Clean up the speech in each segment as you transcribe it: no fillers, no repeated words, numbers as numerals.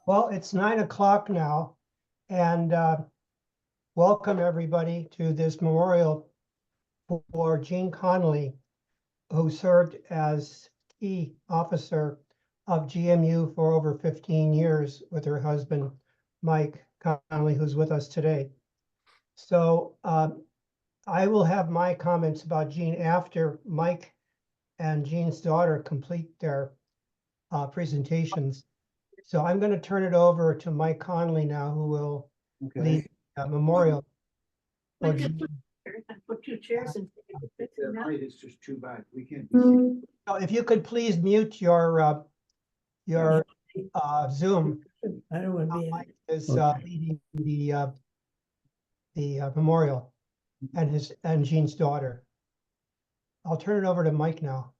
Well, it's 9 o'clock now, and welcome everybody to this memorial for Jean Conley, who served as key officer of GMU for over 15 years with her husband, Mike Conley, who's with us today. So I will have my comments about Jean after Mike and Jean's daughter complete their presentations. So I'm going to turn it over to Mike Conley now, who will lead memorial. Put two chairs and It's just too bad. We can't be seen. So if you could please mute your Zoom. I don't want to be in Mike it. is leading the memorial and Jean's daughter. I'll turn it over to Mike now.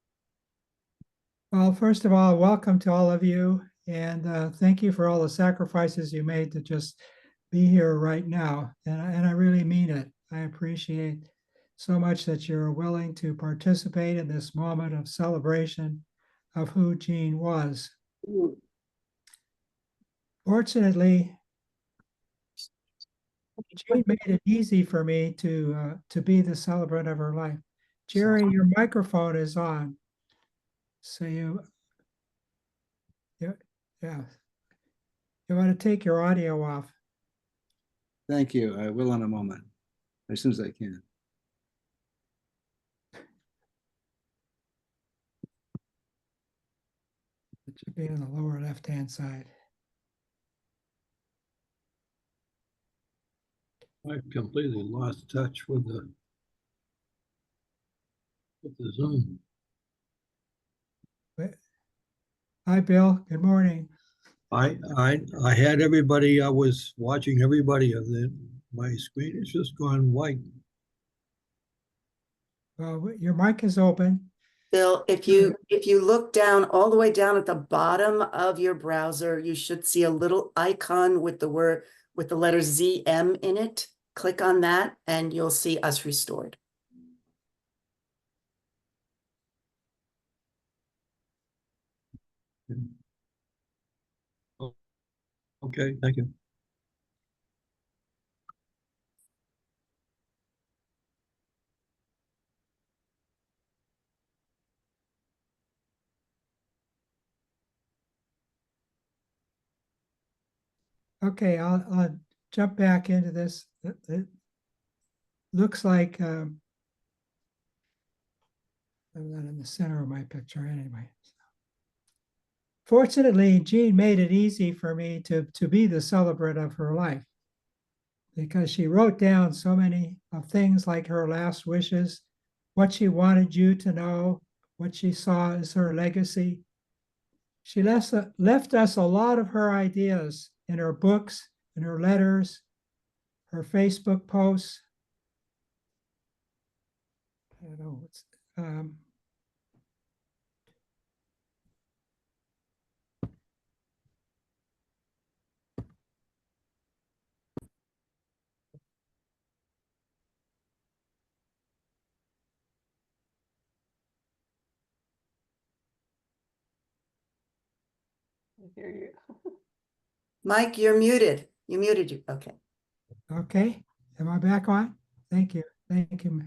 Well, first of all, welcome to all of you, and thank you for all the sacrifices you made to just be here right now. And I really mean it. I appreciate so much that you're willing to participate in this moment of celebration of who Jean was. Fortunately, Jean made it easy for me to be the celebrant of her life. Jerry, your microphone is on. So you want to take your audio off. Thank you. I will in a moment, as soon as I can. It should be on the lower left-hand side. I've completely lost touch with the Zoom. Hi, Bill. Good morning. I had everybody, I was watching everybody, and then my screen has just gone white. Well, your mic is open. Bill, if you look down, all the way down at the bottom of your browser, you should see a little icon with the letter ZM in it. Click on that and you'll see us restored. Okay, thank you. Okay, I'll jump back into this. It looks like I'm not in the center of my picture anyway. Fortunately, Jean made it easy for me to be the celebrant of her life, because she wrote down so many of things like her last wishes, what she wanted you to know, what she saw as her legacy. She left us a lot of her ideas in her books, in her letters, her Facebook posts. I don't know what's I hear you. Mike, you're muted. You muted you. Okay. okay. Am I back on? Thank you. Thank you,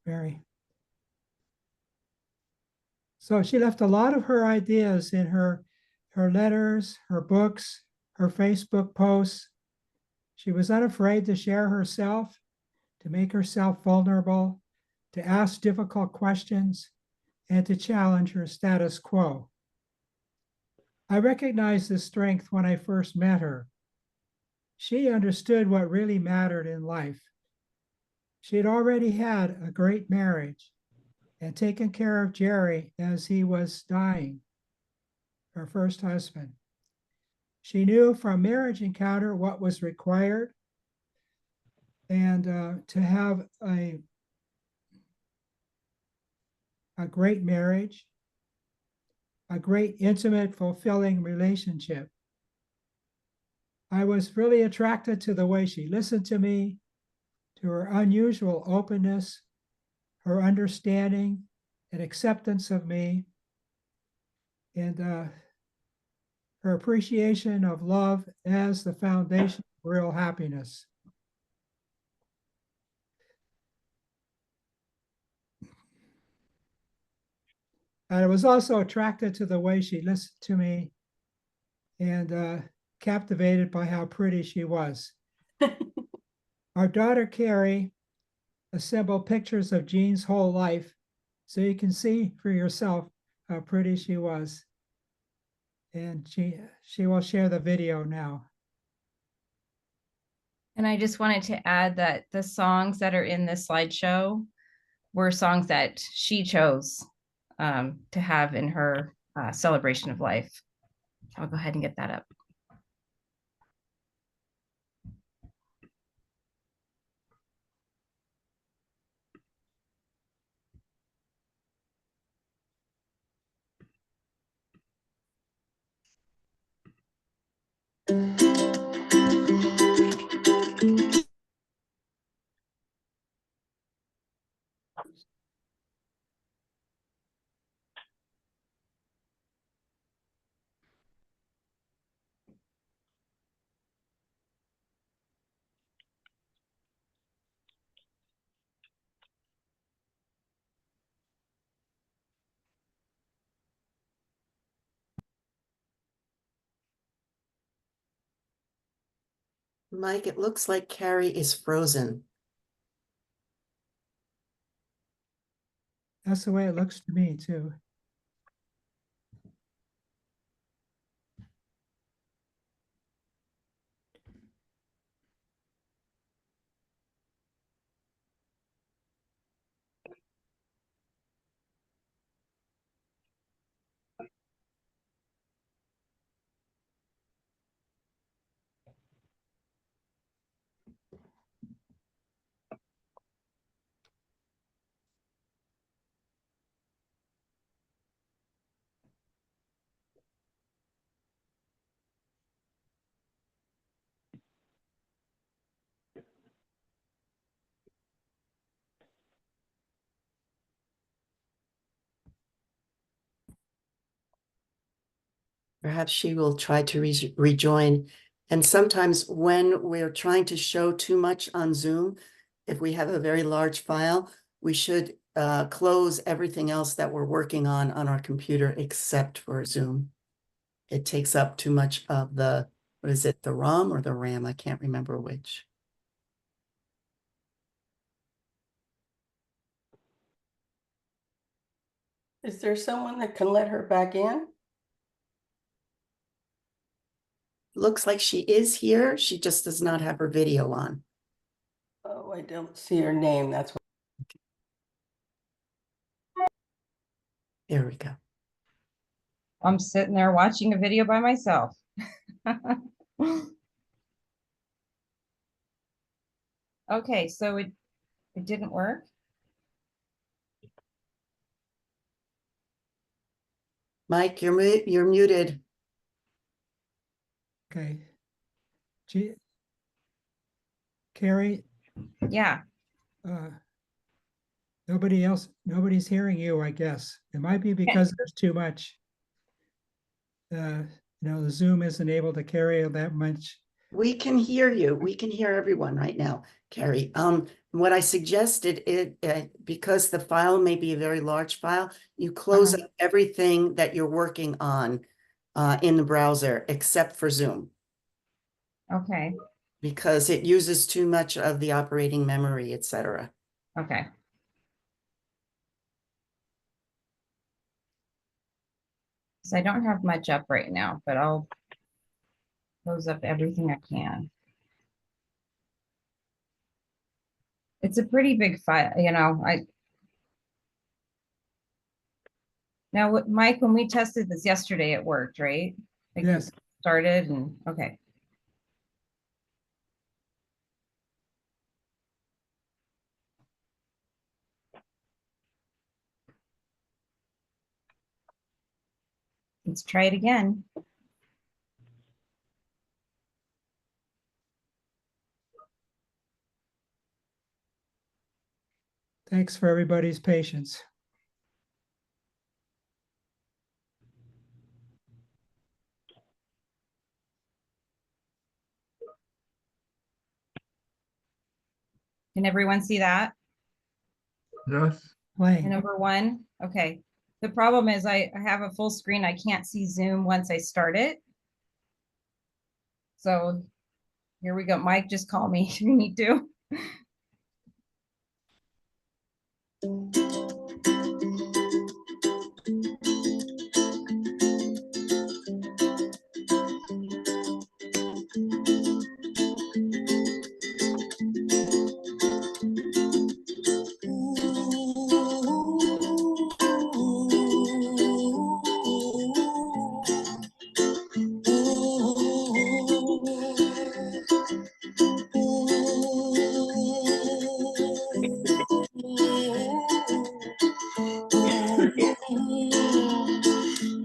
Mary. So she left a lot of her ideas in her letters, her books, her Facebook posts. She was unafraid to share herself, to make herself vulnerable, to ask difficult questions, and to challenge her status quo. I recognized this strength when I first met her. She understood what really mattered in life. She had already had a great marriage and taken care of Jerry as he was dying, her first husband. She knew from marriage encounter what was required, and to have a great marriage, a great, intimate, fulfilling relationship. I was really attracted to the way she listened to me, to her unusual openness, her understanding and acceptance of me, and her her appreciation of love as the foundation of real happiness. I was also attracted to the way she listened to me and captivated by how pretty she was. Our daughter Carrie assembled pictures of Jean's whole life so you can see for yourself how pretty she was. And she will share the video now. And I just wanted to add that the songs that are in this slideshow were songs that she chose to have in her celebration of life. I'll go ahead and get that up. Mike, it looks like Carrie is frozen. That's the way it looks to me too. Perhaps she will try to rejoin. And sometimes when we're trying to show too much on Zoom, if we have a very large file, we should close everything else that we're working on our computer except for Zoom. It takes up too much of the, what is it, the ROM or the RAM? I can't remember which. Is there someone that can let her back in? Looks like she is here. She just does not have her video on. Oh, I don't see her name. That's what. There we go. I'm sitting there watching a video by myself. Okay, so it didn't work. Mike, you're muted. Okay. Carrie, Yeah. nobody's hearing you, I guess. It might be because there's too much. The Zoom isn't able to carry that much. We can hear you. We can hear everyone right now, Carrie. What I suggested because the file may be a very large file, you close up everything that you're working on in the browser except for Zoom, Okay. because it uses too much of the operating memory, etc. Okay. So I don't have much up right now, but I'll close up everything I can. It's a pretty big file, Now, Mike, when we tested this yesterday, it worked, right? Like you Yes. started and okay. Let's try it again. Thanks for everybody's patience. Can everyone see that? Yes. Play. Number one, okay. The problem is I have a full screen. I can't see Zoom once I start it. So here we go. Mike, just call me if you need to.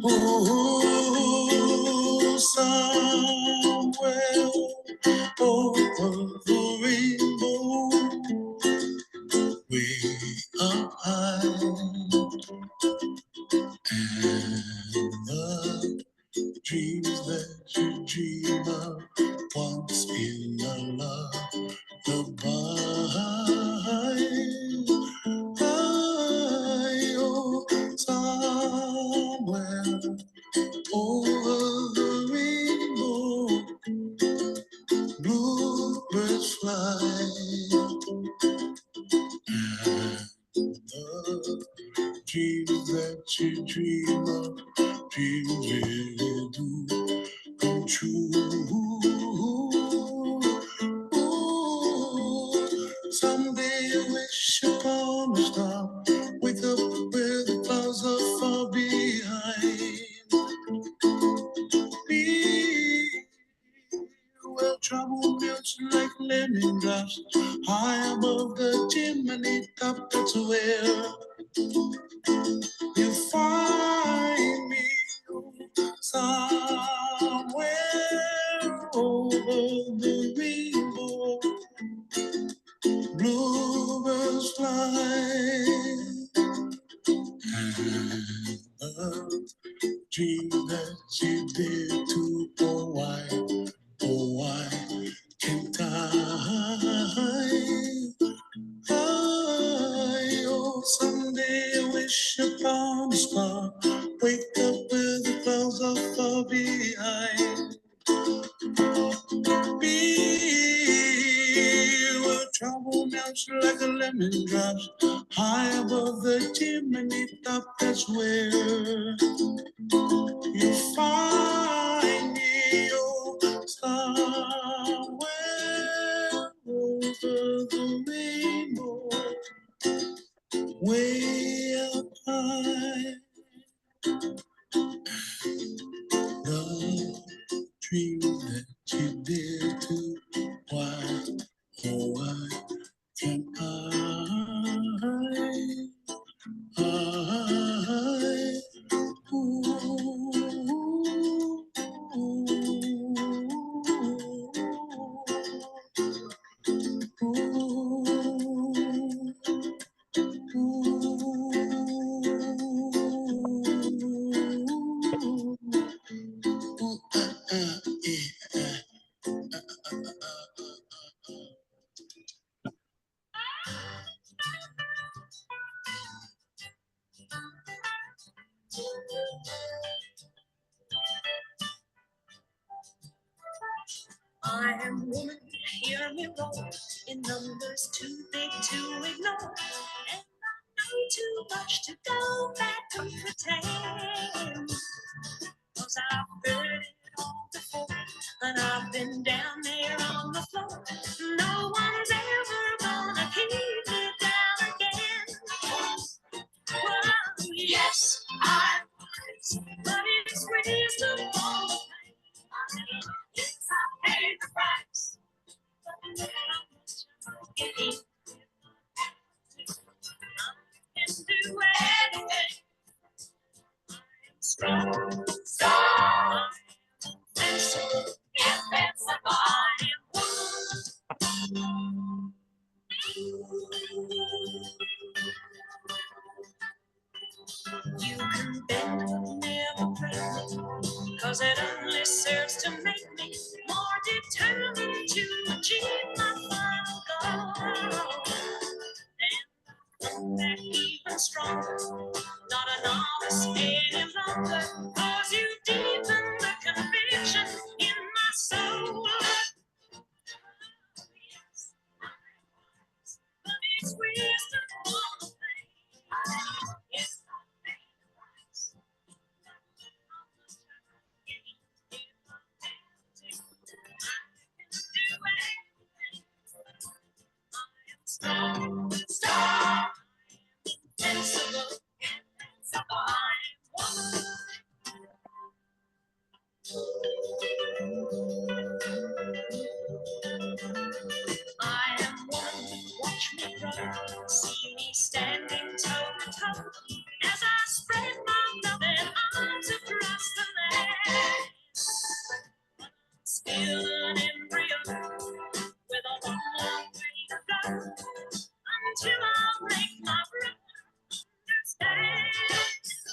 Oh, somewhere over the rainbow, way up high, and the dreams that you dream of once in a lullaby. Oh, somewhere over the rainbow, bluebirds fly, and the dreams that you dream of, dreams really do come true. Ooh, someday I wish upon a star, wake up where the clouds are far behind me, where trouble melts like lemon drops, high above the chimney top. That's where you find me, somewhere over the rainbow, bluebirds fly, and the dream that you did to, oh why can't I? Oh, someday I wish upon a star, wake up where the clouds are far behind me, where trouble melts like a lemon drops, high above the chimney top. That's where you find me, oh, somewhere over the rainbow, way up high. The dream that you did to, why, oh why can't I am woman, hear me roar, in numbers too big to ignore, and I know too much to go back and pretend, 'cause I've heard it all before, and I've been down there on the floor. No one's ever gonna keep me down again. Well, yes, I was, but it's reasonable. Yes, I paid the price. But how much am I getting? I can do anything. I am strong, strong, invincible, invincible. I am one. You can bend, never break me, 'cause it only serves to make me more determined to achieve my final goal. Cause you deepen the conviction in my soul. Yes, but it's wisdom for the pain. Yes, I paid the price. I must have gained if I had to. I can do anything. I am strong, strong, invincible, invincible. I am woman. I am one, watch me grow, see me standing toe to toe, as I spread my loving arms across the land. Still an embryo, with a long, long way to go, until I make my brother understand. Yes,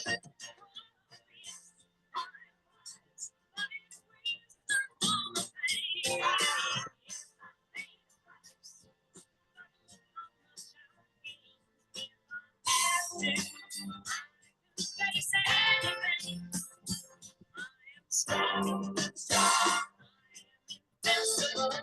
I was, but it's wisdom for the pain. Strong, strong, invincible.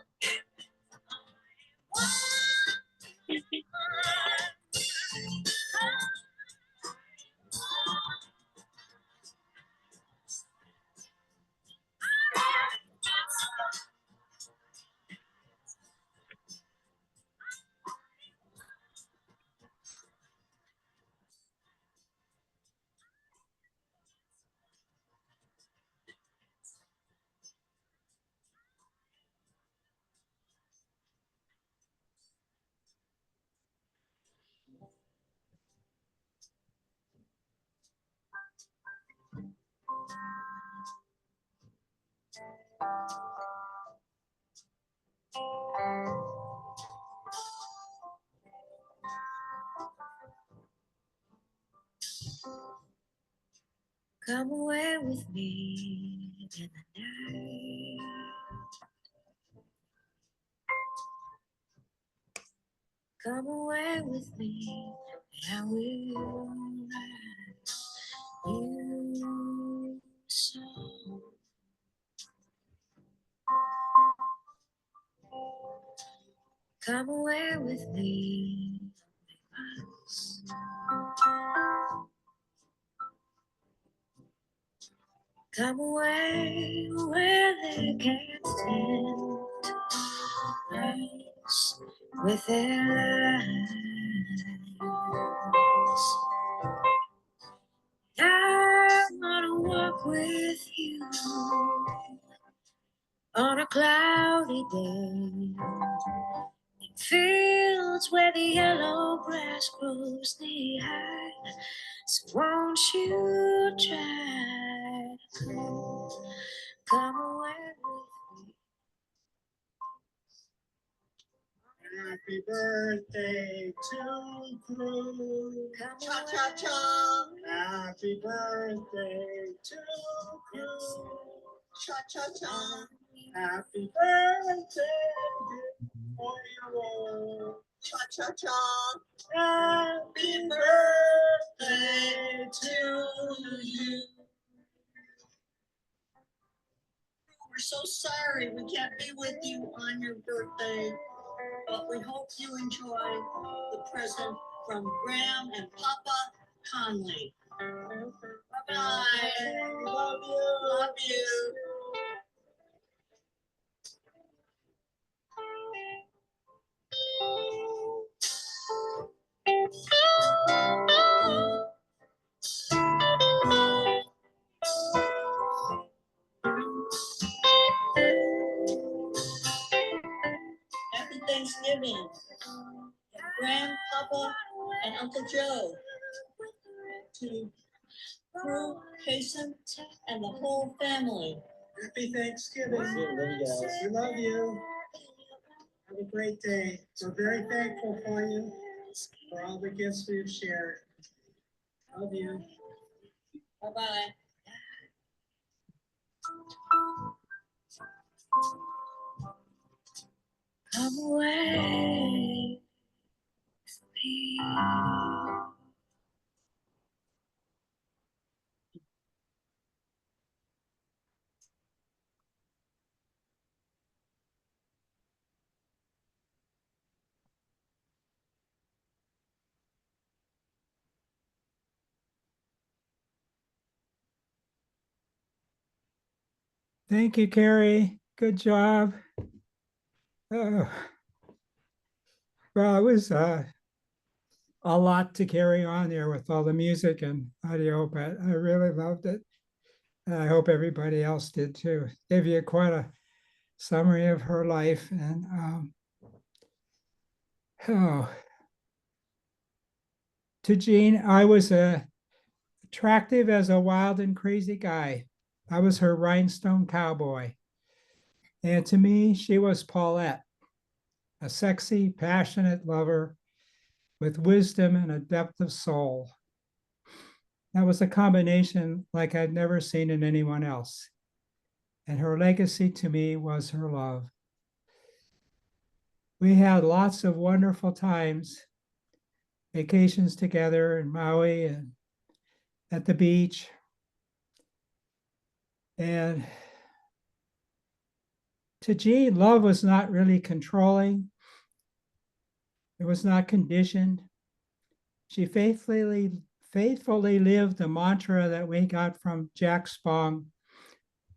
Come away with me in the night. Come away with me, and I will write you a song. Come away with me, once. Come away where they can't stand us with their lives. I wanna walk with you on a cloudy day, in fields where the yellow grass grows knee high. So won't you try to come away with me? Happy birthday to Crew. Cha cha cha. Happy birthday to Crew. Cha cha cha. Happy birthday, dear 4-year-old. Cha cha cha. Happy birthday to you. We're so sorry we can't be with you on your birthday, but we hope you enjoy the present from Graham and Papa Conley. Bye-bye. Love you. Love you. Happy Thanksgiving, Grandpapa and Uncle Joe, to Crew, Jason, and the whole family. Happy Thanksgiving. We love you. Have a great day. We're very thankful for you, for all the gifts we've shared. Love you. Bye-bye. Come away with me. Thank you, Carrie. Good job. Well, it was a lot to carry on there with all the music and audio, but I really loved it. And I hope everybody else did too. Gave you quite a summary of her life. And to Jean, I was attractive as a wild and crazy guy. I was her rhinestone cowboy. And to me, she was Paulette, a sexy, passionate lover with wisdom and a depth of soul. That was a combination like I'd never seen in anyone else. And her legacy to me was her love. We had lots of wonderful times, vacations together in Maui and at the beach. And to Jean, love was not really controlling. It was not conditioned. She faithfully lived the mantra that we got from Jack Spong.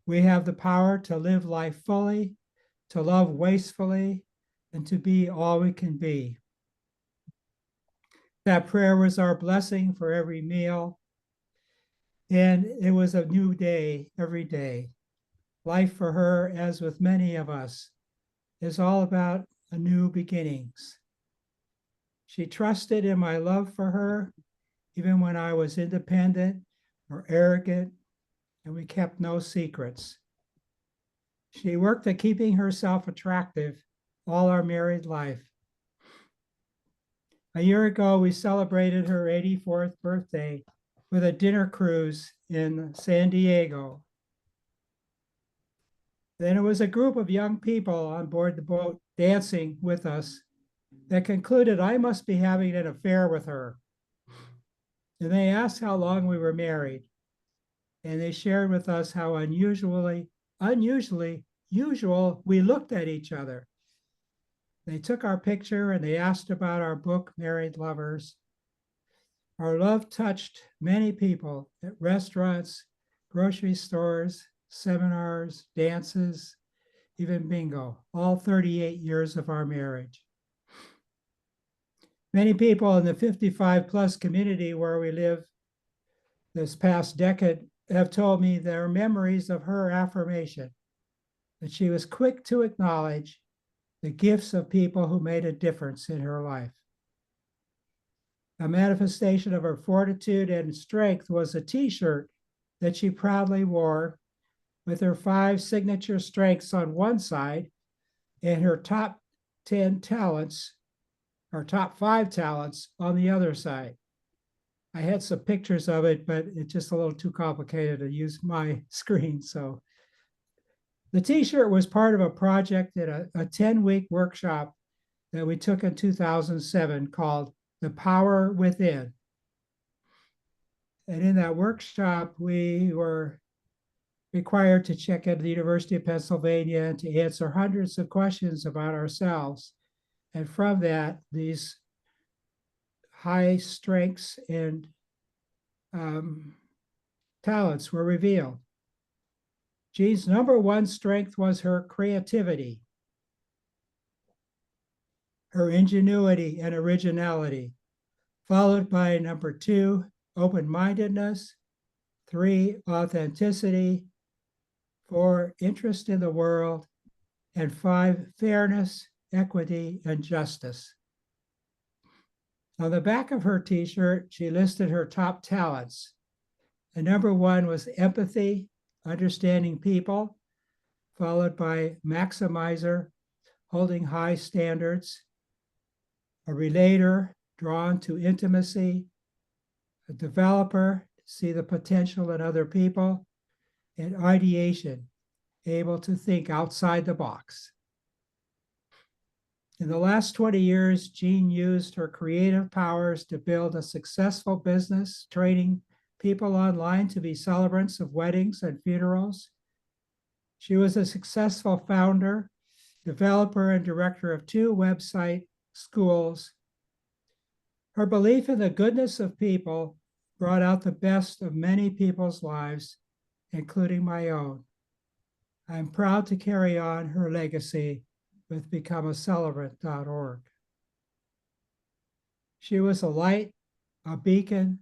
We have the power to live life fully, to love wastefully, and to be all we can be. That prayer was our blessing for every meal. And it was a new day every day. Life for her, as with many of us, is all about a new beginnings. She trusted in my love for her, even when I was independent or arrogant, and we kept no secrets. She worked at keeping herself attractive all our married life. A year ago, we celebrated her 84th birthday with a dinner cruise in San Diego. Then it was a group of young people on board the boat dancing with us that concluded I must be having an affair with her. And they asked how long we were married. And they shared with us how unusually usual we looked at each other. They took our picture and they asked about our book, Married Lovers. Our love touched many people at restaurants, grocery stores, seminars, dances, even bingo, all 38 years of our marriage. Many people in the 55 plus community where we live this past decade have told me their memories of her affirmation, that she was quick to acknowledge the gifts of people who made a difference in her life. A manifestation of her fortitude and strength was a t-shirt that she proudly wore with her 5 signature strengths on one side and her top 10 talents, or top 5 talents on the other side. I had some pictures of it, but it's just a little too complicated to use my screen. So the t-shirt was part of a project at a 10-week workshop that we took in 2007 called The Power Within. And in that workshop, we were required to check into the University of Pennsylvania and to answer hundreds of questions about ourselves. And from that, these high strengths and talents were revealed. Jean's number 1 strength was her creativity, her ingenuity and originality, followed by number 2, open-mindedness, 3, authenticity, 4, interest in the world, and 5, fairness, equity, and justice. On the back of her t-shirt, she listed her top talents. And number 1 was empathy, understanding people, followed by maximizer, holding high standards, a relator, drawn to intimacy, a developer, see the potential in other people, and ideation, able to think outside the box. In the last 20 years, Jean used her creative powers to build a successful business, training people online to be celebrants of weddings and funerals. She was a successful founder, developer, and director of 2 website schools. Her belief in the goodness of people brought out the best of many people's lives, including my own. I'm proud to carry on her legacy with becomeacelebrant.org. She was a light, a beacon,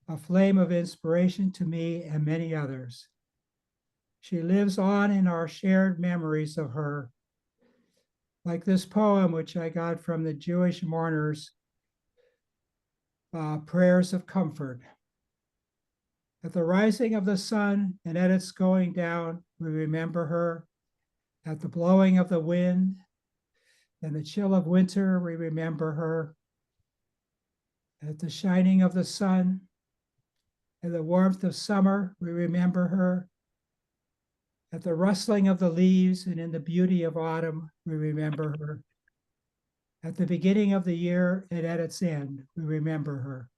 a flame of inspiration to me and many others. She lives on in our shared memories of her, like this poem, which I got from the Jewish mourners, Prayers of Comfort. At the rising of the sun and at its going down, we remember her. At the blowing of the wind and the chill of winter, we remember her. At the shining of the sun and the warmth of summer, we remember her. At the rustling of the leaves and in the beauty of autumn, we remember her. At the beginning of the year and at its end, we remember her.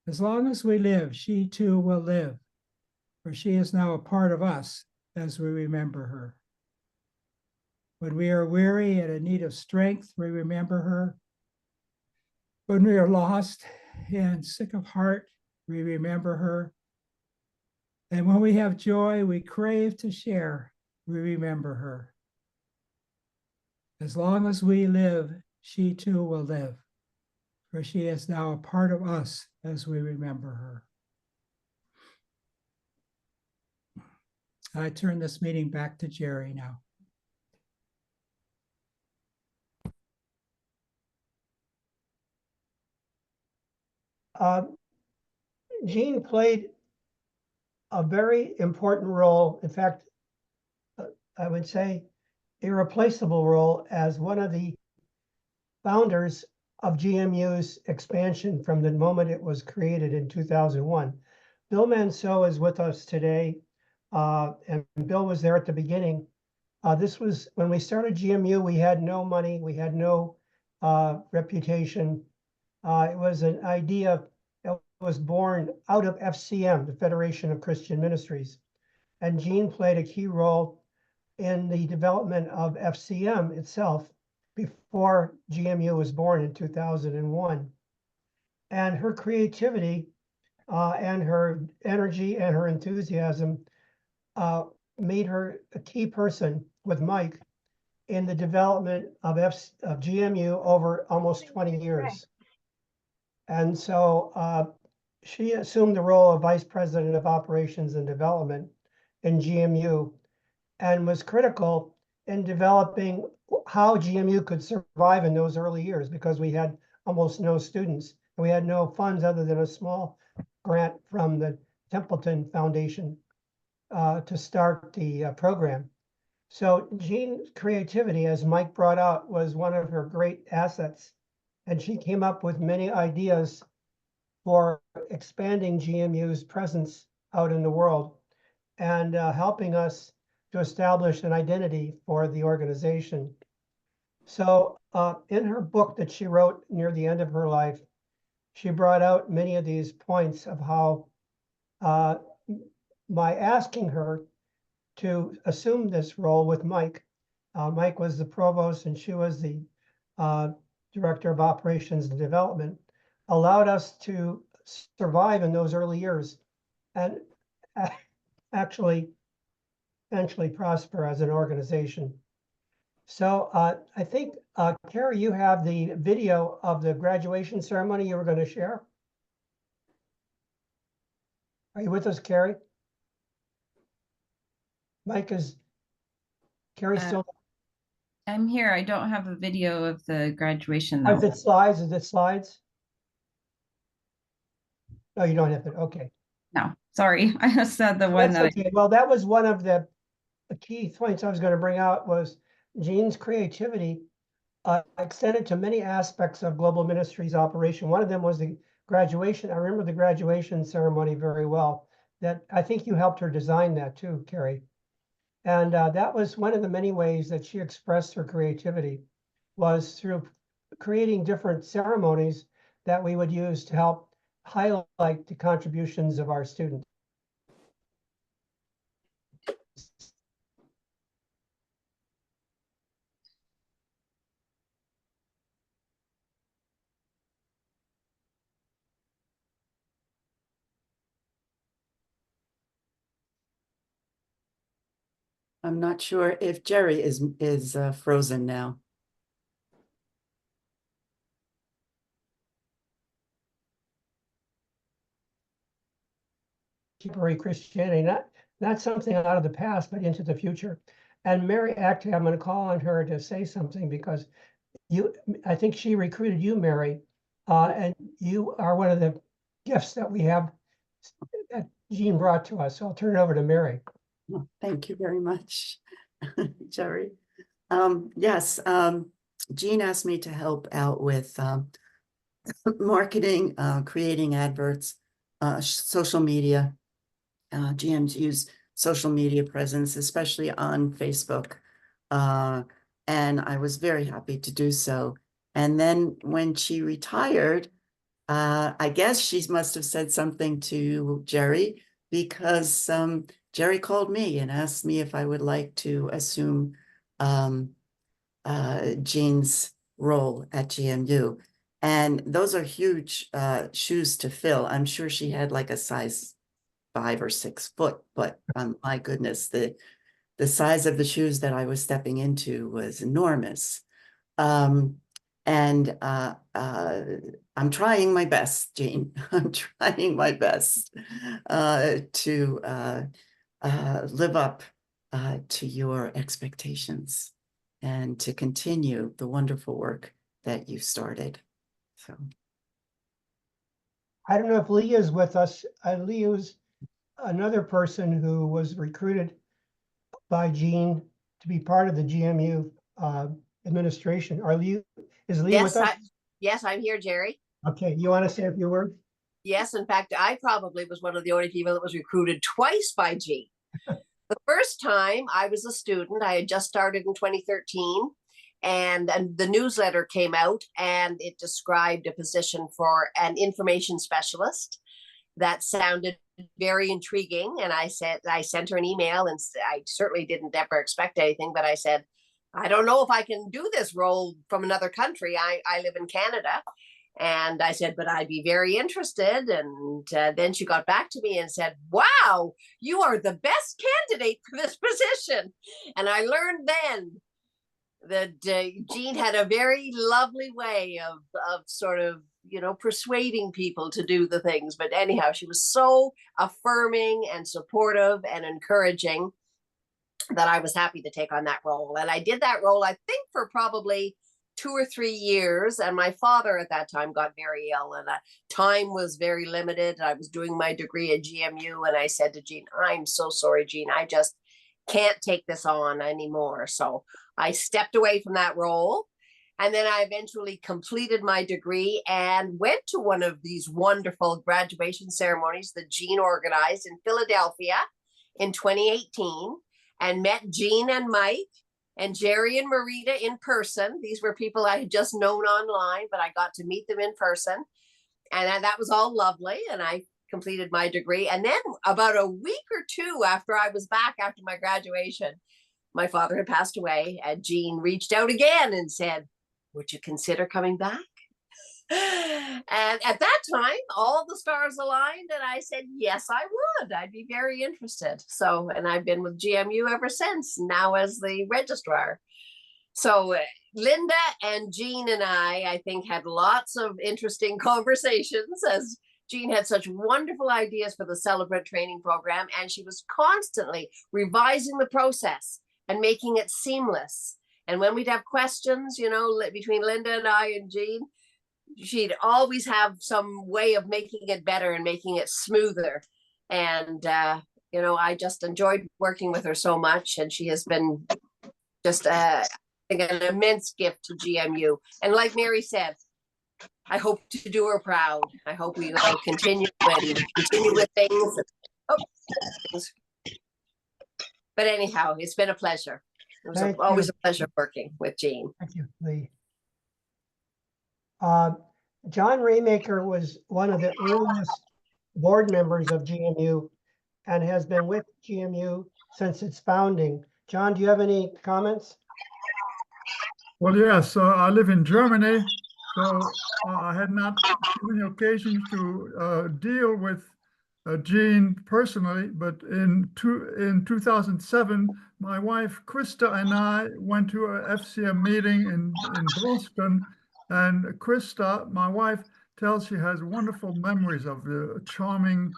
As long as we live, she too will live, for she is now a part of us as we remember her. When we are weary and in need of strength, we remember her. When we are lost and sick of heart, we remember her. And when we have joy we crave to share, we remember her. As long as we live, she too will live, for she is now a part of us as we remember her. I turn this meeting back to Jerry now. Jean played a very important role. In fact, I would say irreplaceable role as one of the founders of GMU's expansion from the moment it was created in 2001. Bill Manseau is with us today, and Bill was there at the beginning. This was when we started GMU, we had no money, we had no reputation. It was an idea that was born out of FCM, the Federation of Christian Ministries. And Jean played a key role in the development of FCM itself before GMU was born in 2001. And her creativity and her energy and her enthusiasm made her a key person with Mike in the development of GMU over almost 20 years. And so she assumed the role of Vice President of Operations and Development in GMU and was critical in developing how GMU could survive in those early years because we had almost no students and we had no funds other than a small grant from the Templeton Foundation to start the program. So Jean's creativity, as Mike brought out, was one of her great assets. And she came up with many ideas for expanding GMU's presence out in the world and helping us to establish an identity for the organization. So in her book that she wrote near the end of her life, she brought out many of these points of how by asking her to assume this role with Mike, Mike was the provost and she was the Director of Operations and Development, allowed us to survive in those early years and actually eventually prosper as an organization. So I think, Carrie, you have the video of the graduation ceremony you were going to share. Are you with us, Carrie? Mike, is Carrie still? I'm here. I don't have a video of the graduation Is though. it slides? Is it slides? No, you don't have it. Okay. No, sorry. I just said the one That's that okay. Well, that was one of the key points I was going to bring out was Jean's creativity extended to many aspects of Global Ministries operation. One of them was the graduation. I remember the graduation ceremony very well. That I think you helped her design that too, Carrie. And that was one of the many ways that she expressed her creativity was through creating different ceremonies that we would use to help highlight the contributions of our students. I'm not sure if Jerry is frozen now. Contemporary Christianity, not something out of the past, but into the future. And Mary, actually, I'm going to call on her to say something because I think she recruited you, Mary, and you are one of the gifts that we have that Jean brought to us. So I'll turn it over to Mary. Well, thank you very much, Jerry. Yes, Jean asked me to help out with marketing, creating adverts, social media. GMs use social media presence, especially on Facebook. And I was very happy to do so. And then when she retired, I guess she must have said something to Jerry because Jerry called me and asked me if I would like to assume Jean's role at GMU. And those are huge shoes to fill. I'm sure she had like a size 5 or 6 foot, but my goodness, the size of the shoes that I was stepping into was enormous. And I'm trying my best, Jean. I'm trying my best to live up to your expectations and to continue the wonderful work that you started. So I don't know if Leah is with us. Leah's another person who was recruited by Jean to be part of the GMU administration. Is Leah with us? Yes, I'm here, Jerry. Okay, you want to say a few words? Yes, in fact, I probably was one of the only people that was recruited twice by Jean. The first time I was a student, I had just started in 2013, and the newsletter came out and it described a position for an information specialist. That sounded very intriguing. And I sent her an email, and I certainly didn't ever expect anything, but I said, I don't know if I can do this role from another country. I live in Canada. And I said, but I'd be very interested. And then she got back to me and said, wow, you are the best candidate for this position. And I learned then that Jean had a very lovely way of sort of, persuading people to do the things. But anyhow, she was so affirming and supportive and encouraging that I was happy to take on that role. And I did that role, I think, for probably 2 or 3 years. And my father at that time got very ill, and time was very limited. I was doing my degree at GMU, and I said to Jean, I'm so sorry, Jean, I just can't take this on anymore. So I stepped away from that role. And then I eventually completed my degree and went to one of these wonderful graduation ceremonies that Jean organized in Philadelphia in 2018, and met Jean and Mike and Jerry and Marita in person. These were people I had just known online, but I got to meet them in person. And that was all lovely. And I completed my degree. And then about a week or 2 after I was back after my graduation, my father had passed away, and Jean reached out again and said, would you consider coming back? And at that time, all the stars aligned, and I said, yes, I would. I'd be very interested. So, and I've been with GMU ever since, now as the registrar. So Linda and Jean and I think, had lots of interesting conversations, as Jean had such wonderful ideas for the Celebrant Training program, and she was constantly revising the process and making it seamless. And when we'd have questions, between Linda and I and Jean, she'd always have some way of making it better and making it smoother. And, I just enjoyed working with her so much. And she has been just an immense gift to GMU. And like Mary said, I hope to do her proud. I hope we will continue with things. But anyhow, it's been a pleasure. It was always a pleasure working with Jean. Thank you, Lee. John Raymaker was one of the earliest board members of GMU and has been with GMU since its founding. John, do you have any comments? Well, yes, I live in Germany, so I had not too many occasions to deal with Jean personally, but in 2007, my wife Krista and I went to a FCM meeting in Boston, and Krista, my wife, tells she has wonderful memories of the charming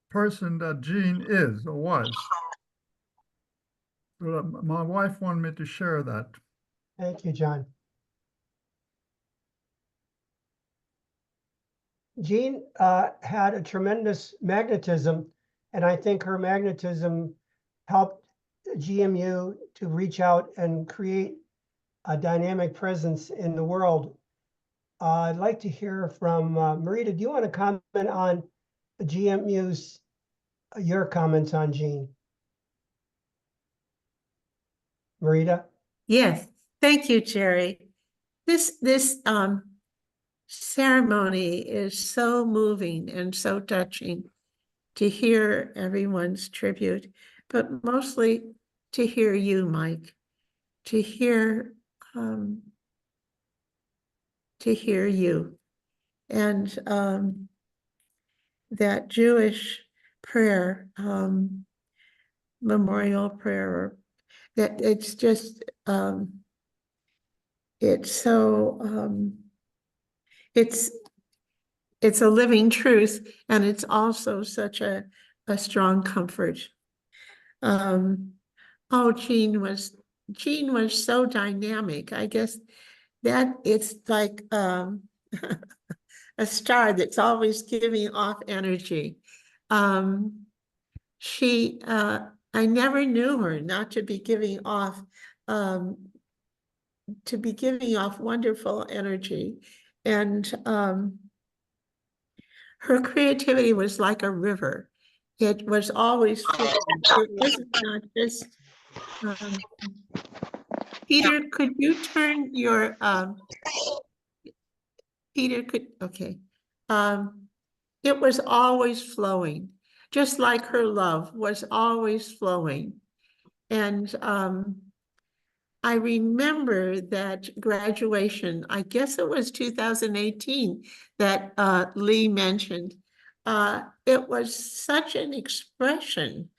person that Jean is or was. So my wife wanted me to share that. Thank you, John. Jean had a tremendous magnetism, and I think her magnetism helped GMU to reach out and create a dynamic presence in the world. I'd like to hear from Marita. Do you want to comment on GMU's, your comments on Jean? Marita? Yes, thank you, Jerry. This ceremony is so moving and so touching to hear everyone's tribute, but mostly to hear you, Mike, to hear you. And that Jewish prayer, memorial prayer, that it's just, it's so, it's a living truth, and it's also such a strong comfort. Oh, Jean was so dynamic. I guess that it's like a star that's always giving off energy. I never knew her not to be giving off wonderful energy. And her creativity was like a river. It was always flowing. It wasn't not just Peter, could you turn your Peter could okay. It was always flowing, just like her love was always flowing. And I remember that graduation, I guess it was 2018 that Lee mentioned. It was such an expression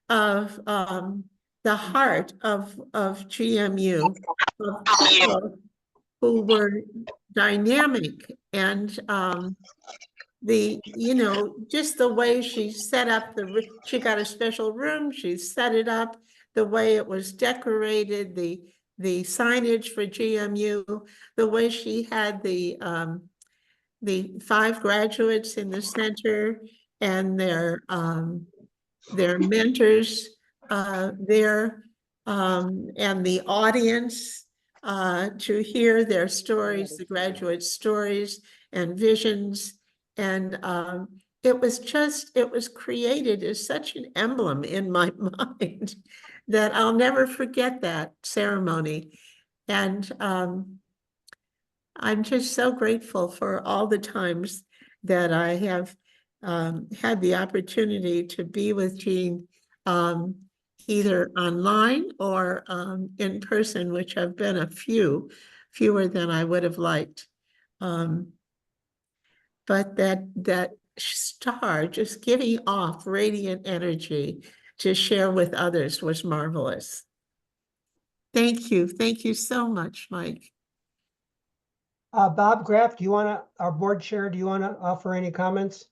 of the heart of GMU, of people who were dynamic, and just the way she set up she got a special room, she set it up, the way it was decorated, the signage for GMU, the way she had the 5 graduates in the center and their mentors there, and the audience to hear their stories, the graduate stories and visions. And it was created as such an emblem in my mind that I'll never forget that ceremony. And I'm just so grateful for all the times that I have had the opportunity to be with Jean, either online or in person, which have been fewer than I would have liked. But that star just giving off radiant energy to share with others was marvelous. Thank you. Thank you so much, Mike. Bob Graff, our board chair, do you want to offer any comments?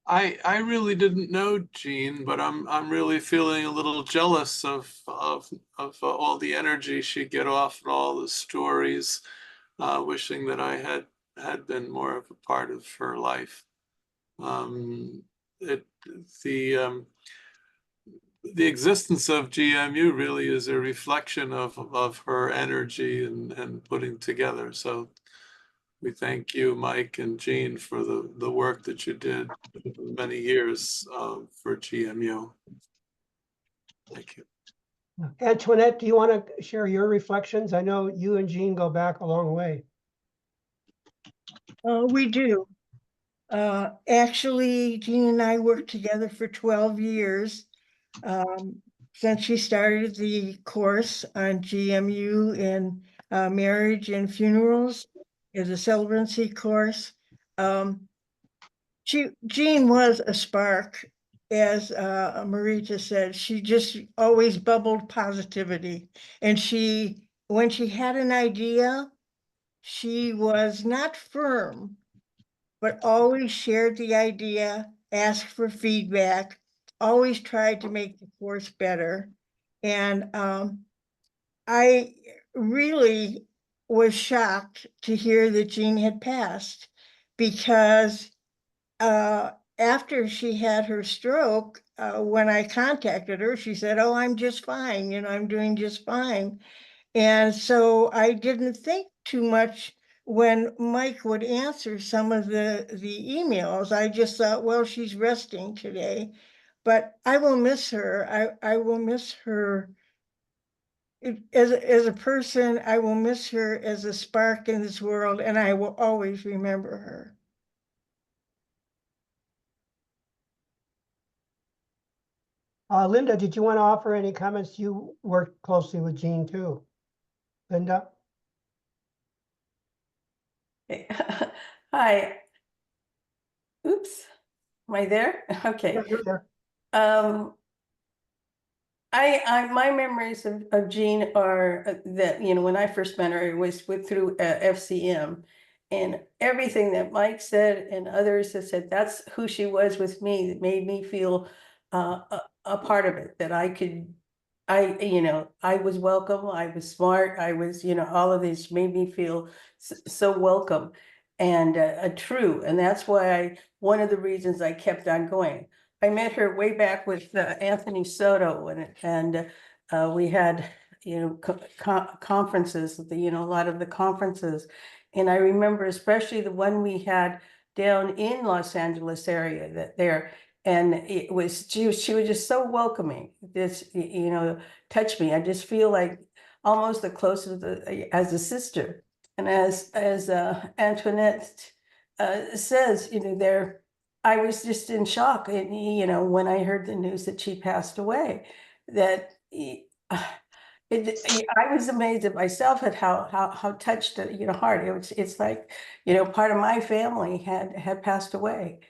I really didn't know Jean, but I'm really feeling a little jealous of all the energy she'd get off and all the stories. Wishing that I had been more of a part of her life. The existence of GMU really is a reflection of her energy and putting together. So we thank you, Mike and Jean, for the work that you did for many years for GMU. Thank you. Antoinette, do you want to share your reflections? I know you and Jean go back a long way. We do. Actually, Jean and I worked together for 12 years. Since she started the course on GMU in marriage and funerals, is a celebrancy course. Jean was a spark, as Marita said. She just always bubbled positivity. And when she had an idea, she was not firm, but always shared the idea, asked for feedback, always tried to make the course better. And I really was shocked to hear that Jean had passed, because after she had her stroke, when I contacted her, she said, "Oh, I'm just fine. I'm doing just fine." And so I didn't think too much when Mike would answer some of the emails. I just thought, well, she's resting today, but I will miss her. I will miss her as a person. I will miss her as a spark in this world, and I will always remember her. Linda, did you want to offer any comments? You worked closely with Jean too. Linda? Hi. Oops. Am I there? Okay. Yeah, you're there. My memories of Jean are that, when I first met her, it was through FCM, and everything that Mike said and others have said, that's who she was with me, that made me feel a part of it, that I was welcome, I was smart, I was, all of these made me feel so welcome and true. And that's why one of the reasons I kept on going. I met her way back with Anthony Soto, and we had, conferences, a lot of the conferences. And I remember especially the one we had down in Los Angeles area and she was just so welcoming. This, touched me. I just feel like almost the closest as a sister. And as Antoinette says, I was just in shock, and when I heard the news that she passed away, that I was amazed at myself at how touched heart. It's like, part of my family had passed away,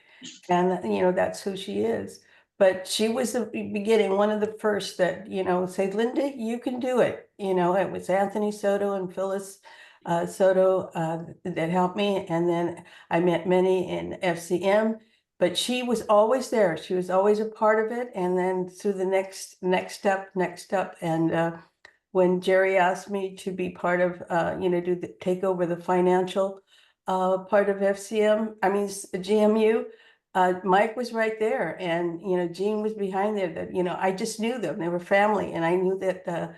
and that's who she is. But she was the beginning, one of the first that say, "Linda, you can do it." It was Anthony Soto and Phyllis Soto that helped me, and then I met many in FCM. But she was always there. She was always a part of it, and then through the next step, and when Jerry asked me to be part of, take over the financial part of FCM, I mean GMU. Mike was right there, and Jean was behind there. That I just knew them; they were family, and I knew that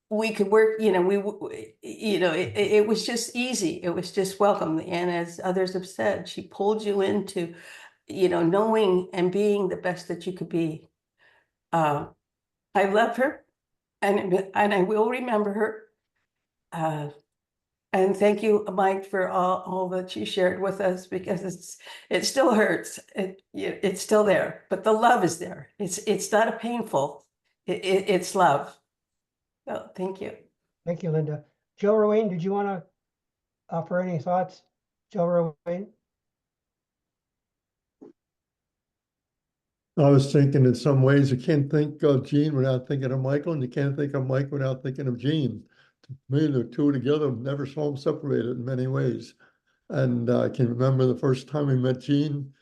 we could work. It was just easy. It was just welcome. And as others have said, she pulled you into, knowing and being the best that you could be. I love her, and I will remember her. And thank you, Mike, for all that you shared with us, because it still hurts. It's still there, but the love is there. It's not a painful. It's love. So thank you. Thank you, Linda. Joe Ruane, did you want to offer any thoughts? Joe Ruane? I was thinking in some ways, you can't think of Jean without thinking of Michael, and you can't think of Mike without thinking of Jean. To me, the two together, never saw them separated in many ways. And I can remember the first time we met Jean,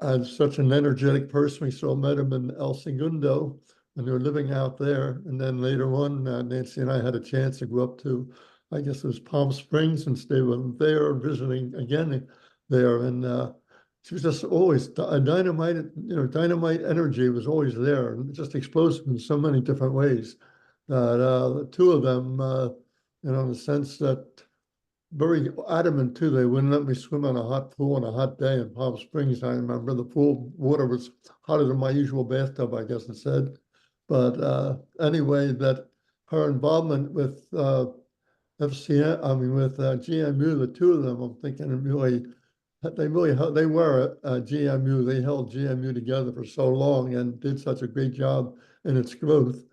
as such an energetic person. We still met him in El Segundo when they were living out there. And then later on, Nancy and I had a chance to go up to, I guess it was Palm Springs, and stay with them there, visiting again there. And she was just always a dynamite, dynamite energy was always there, and just explosive in so many different ways. That the two of them, in the sense that very adamant too. They wouldn't let me swim in a hot pool on a hot day in Palm Springs. I remember the pool water was hotter than my usual bathtub, I guess it said. But anyway, that her involvement with FCM, I mean with GMU, the two of them, I'm thinking they were GMU. They held GMU together for so long and did such a great job in its growth.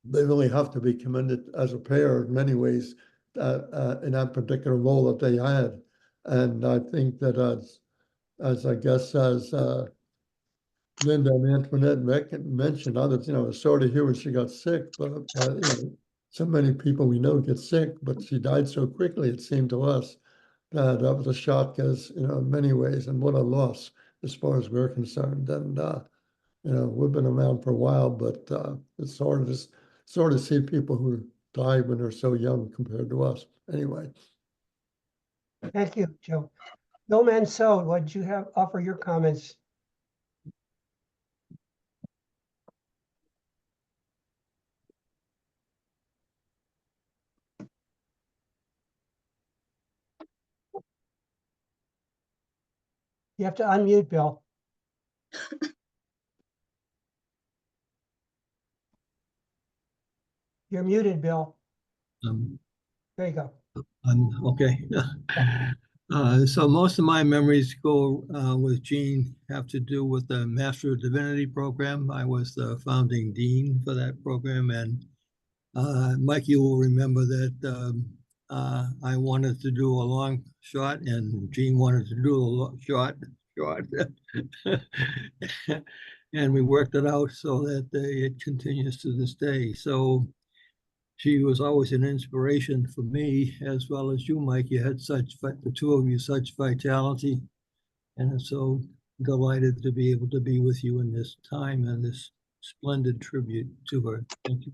They really have to be commended as a pair in many ways in that particular role that they had. And I think that as I guess, as Linda and Antoinette mentioned, others, sorry to hear when she got sick, but, so many people we know get sick, but she died so quickly, it seemed to us that that was a shock as, in many ways, and what a loss as far as we're concerned. And, we've been around for a while, but it's hard to see people who die when they're so young compared to us. Anyway. Thank you, Joe. Bill Mansell, what did you offer your comments? You have to unmute, Bill. You're muted, Bill. There you go. Okay. So most of my memories go with Gene have to do with the Master of Divinity program. I was the founding dean for that program, and Mike, you will remember that I wanted to do a long shot, and Gene wanted to do a short. And we worked it out so that it continues to this day. So she was always an inspiration for me, as well as you, Mike. You had the two of you, such vitality. And I'm so delighted to be able to be with you in this time and this splendid tribute to her. Thank you.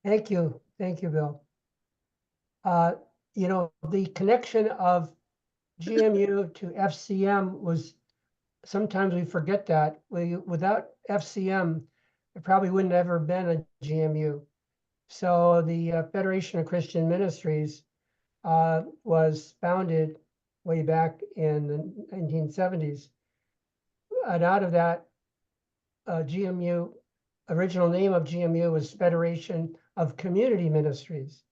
Thank you. Thank you, Bill. The connection of GMU to FCM was, sometimes we forget that. Without FCM, there probably wouldn't have ever been a GMU. So the Federation of Christian Ministries was founded way back in the 1970s. And out of that, GMU, original name of GMU was Federation of Community Ministries,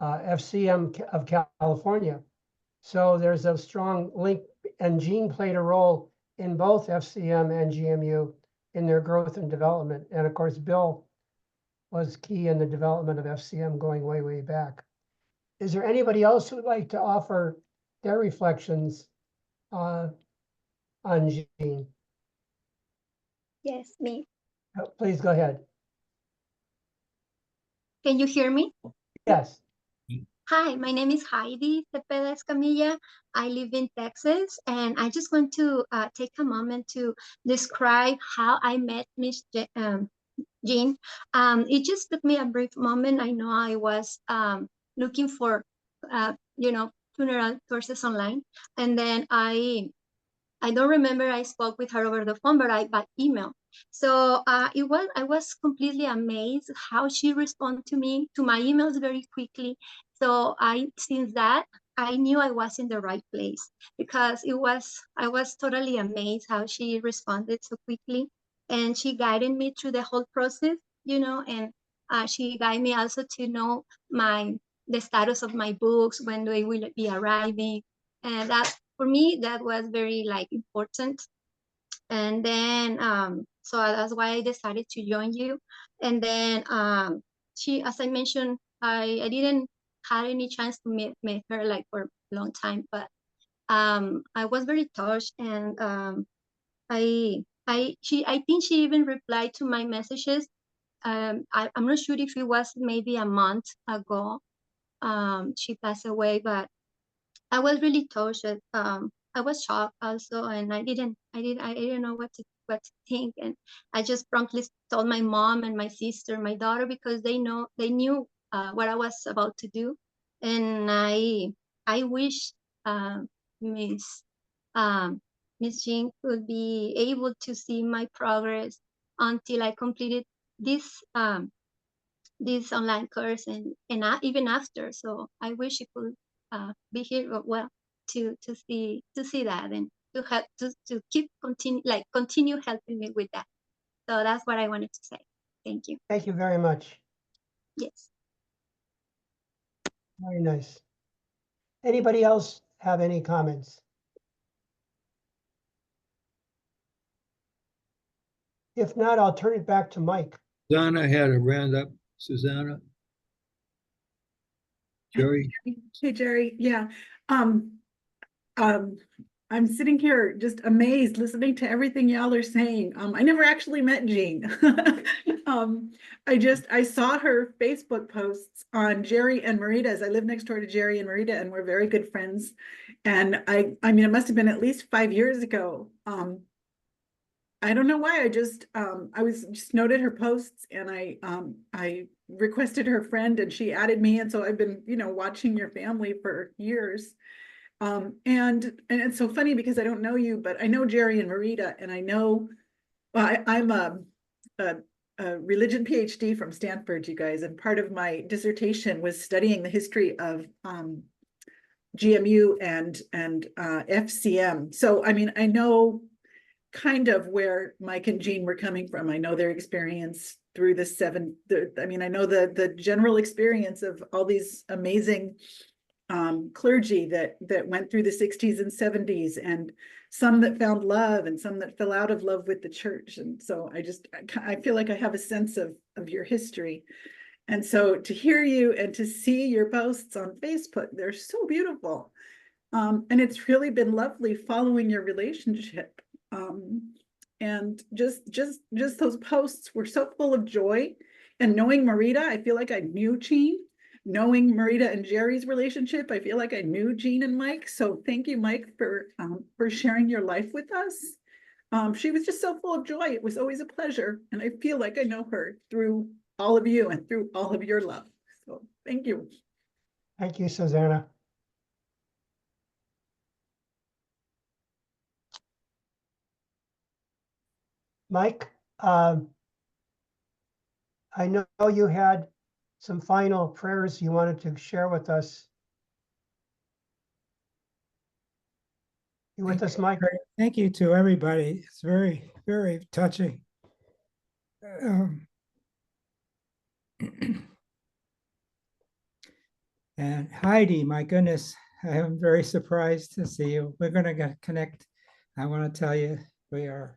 FCM of California. So there's a strong link, and Gene played a role in both FCM and GMU in their growth and development. And of course, Bill was key in the development of FCM going way, way back. Is there anybody else who would like to offer their reflections on Gene? Yes, me. Please go ahead. Can you hear me? Yes. Hi, my name is Heidi Cepeda Escamilla. I live in Texas, and I just want to take a moment to describe how I met Miss Jean. It just took me a brief moment. I know I was looking for, funeral courses online, and then I don't remember I spoke with her over the phone, but by email. So I was completely amazed how she responded to me, to my emails very quickly. So since that, I knew I was in the right place, because I was totally amazed how she responded so quickly, and she guided me through the whole process, and she guided me also to know the status of my books, when they will be arriving, and that, for me, that was very important. And then so that's why I decided to join you. And then she, as I mentioned, I didn't have any chance to meet her for a long time, but I was very touched, and I think she even replied to my messages. I'm not sure if it was maybe a month ago. She passed away, but I was really touched. I was shocked also, and I didn't know what to think, and I just promptly told my mom and my sister, my daughter, because they knew what I was about to do, and I wish Miss Miss Jean could be able to see my progress until I completed this online course, and even after. So I wish it could be here, to see that, and to help to continue helping me with that. So that's what I wanted to say. Thank you. Thank you very much. Yes. Very nice. Anybody else have any comments? If not, I'll turn it back to Mike. Susanna had a hand up. Susanna? Jerry? Hey, Jerry. Yeah. Um, um, I'm sitting here just amazed listening to everything y'all are saying. I never actually met Jean. I saw her Facebook posts on Jerry and Marita's. I live next door to Jerry and Marita, and we're very good friends. And I mean, it must have been at least 5 years ago. I don't know why. I was just noted her posts, and I requested her friend, and she added me, and so I've been, watching your family for years. And it's so funny because I don't know you, but I know Jerry and Marita, and I know, well, I'm a religion PhD from Stanford, you guys, and part of my dissertation was studying the history of GMU and FCM. So I mean, I know kind of where Mike and Jean were coming from. I know their experience through I mean, I know the general experience of all these amazing clergy that went through the 60s and 70s, and some that found love and some that fell out of love with the church. And so I feel like I have a sense of your history. And so to hear you and to see your posts on Facebook, they're so beautiful. And it's really been lovely following your relationship. And just those posts were so full of joy. And knowing Marita, I feel like I knew Jean. Knowing Marita and Jerry's relationship, I feel like I knew Jean and Mike. So thank you, Mike, for sharing your life with us. She was just so full of joy. It was always a pleasure. And I feel like I know her through all of you and through all of your love. So thank you. Thank you, Susanna. Mike, I know you had some final prayers you wanted to share with us. You with us, Mike? Thank you to everybody. It's very, very touching. And Heidi, my goodness, I am very surprised to see you. We're going to connect. I want to tell you, we are.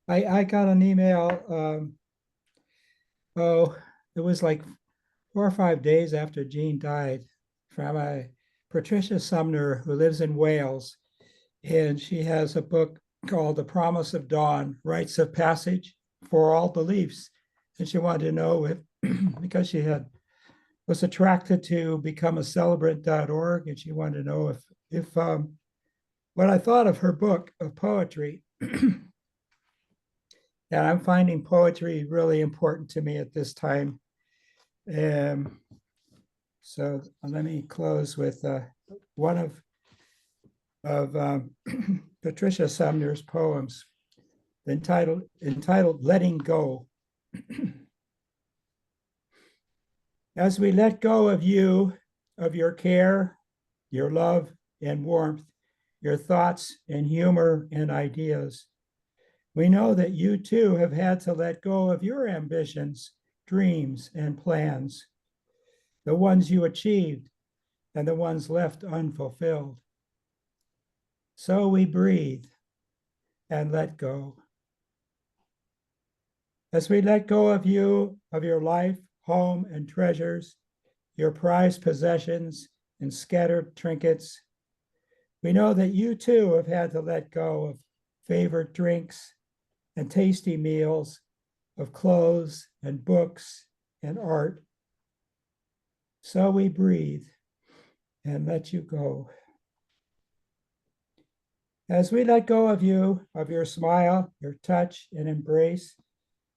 I got an email. It was like 4 or 5 days after Jean died, from a Patricia Sumner who lives in Wales. And she has a book called The Promise of Dawn, Rites of Passage for All Beliefs. And she wanted to know if, because she was attracted to become a celebrant.org, and she wanted to know if what I thought of her book of poetry. And I'm finding poetry really important to me at this time. So let me close with one of Patricia Sumner's poems, entitled Letting Go. As we let go of you, of your care, your love and warmth, your thoughts and humor and ideas, we know that you too have had to let go of your ambitions, dreams, and plans, the ones you achieved and the ones left unfulfilled. So we breathe and let go. As we let go of you, of your life, home, and treasures, your prized possessions and scattered trinkets, we know that you too have had to let go of favorite drinks and tasty meals, of clothes and books and art. So we breathe and let you go. As we let go of you, of your smile, your touch and embrace,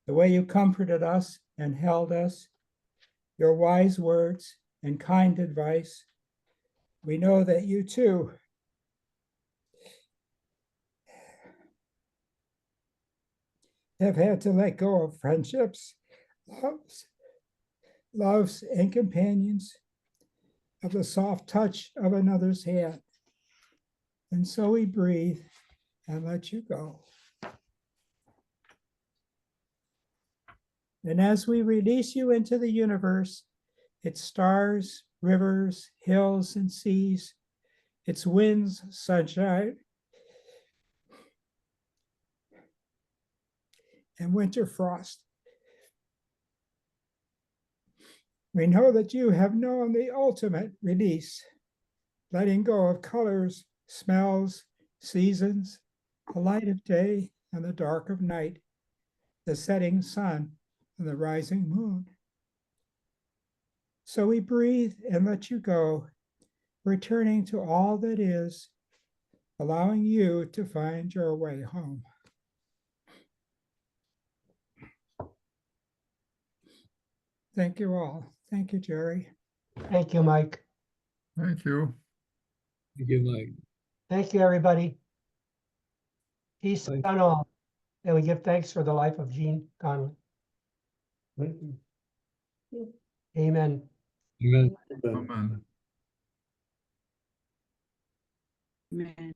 the way you comforted us and held us, your wise words and kind advice, we know that you too have had to let go of friendships, loves and companions, of the soft touch of another's hand. And so we breathe and let you go. And as we release you into the universe, its stars, rivers, hills, and seas, its winds, sunshine, and winter frost, We know that you have known the ultimate release, letting go of colors, smells, seasons, the light of day and the dark of night, the setting sun and the rising moon. So we breathe and let you go, returning to all that is, allowing you to find your way home. Thank you all. Thank you, Jerry. Thank you, Mike. Thank you. Thank you, Mike. Thank you, everybody. Peace Bye. on all. And we give thanks for the life of Jean Conley. Amen. Amen. Amen. Man.